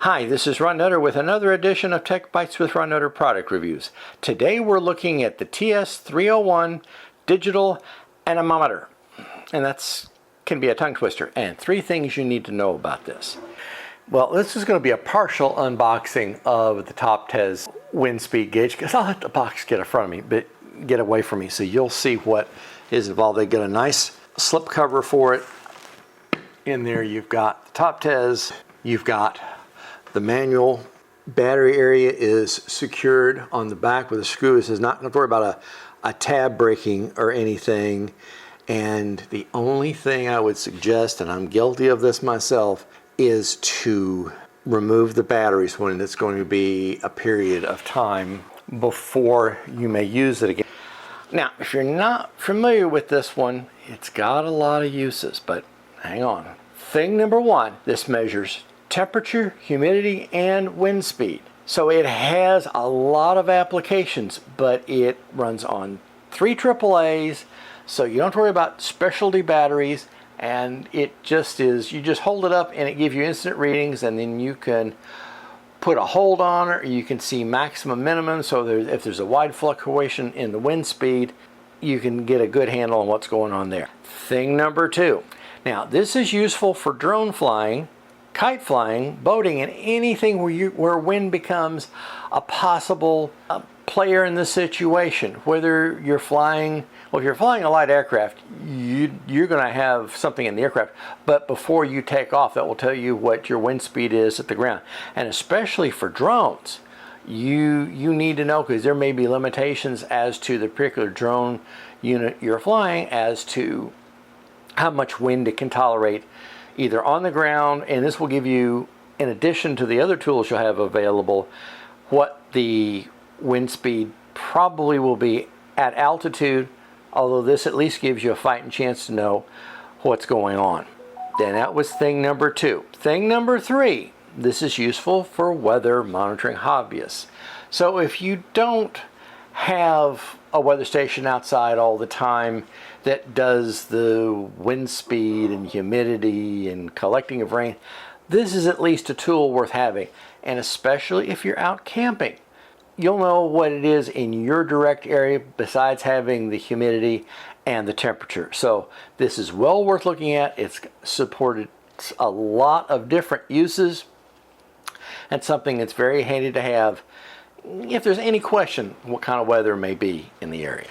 Hi, this is Ron Nutter with another edition of Tech Bites with Ron Nutter product reviews. Today we're looking at the TS-301 Digital Anemometer, and that's can be a tongue twister. And 3 things you need to know about this. Well, this is going to be a partial unboxing of the Top Tez wind speed gauge because I'll let the box get in front of me, but get away from me, so you'll see what is involved. They get a nice slip cover for it. In there you've got the Top Tez, you've got the manual. Battery area is secured on the back with a screw. This is not going to worry about a tab breaking or anything. And the only thing I would suggest, and I'm guilty of this myself, is to remove the batteries when it's going to be a period of time before you may use it again. Now, if you're not familiar with this one, it's got a lot of uses, but hang on. Thing number 1, this measures temperature, humidity, and wind speed. So it has a lot of applications, but it runs on 3 AAAs, so you don't have to worry about specialty batteries, and it just is, you just hold it up and it gives you instant readings, and then you can put a hold on it, or you can see maximum minimum, so if there's a wide fluctuation in the wind speed, you can get a good handle on what's going on there. Thing number 2. Now, this is useful for drone flying, kite flying, boating, and anything where wind becomes a possible player in the situation. Whether you're flying, well, if you're flying a light aircraft, you're going to have something in the aircraft, but before you take off, that will tell you what your wind speed is at the ground. And especially for drones, you need to know, because there may be limitations as to the particular drone unit you're flying as to how much wind it can tolerate either on the ground, and this will give you, in addition to the other tools you'll have available, what the wind speed probably will be at altitude, although this at least gives you a fighting chance to know what's going on. Then that was thing number 2. Thing number 3, this is useful for weather monitoring hobbyists. So if you don't have a weather station outside all the time that does the wind speed and humidity and collecting of rain, this is at least a tool worth having. And especially if you're out camping, you'll know what it is in your direct area besides having the humidity and the temperature. So this is well worth looking at. It's supported a lot of different uses and something that's very handy to have if there's any question what kind of weather may be in the area.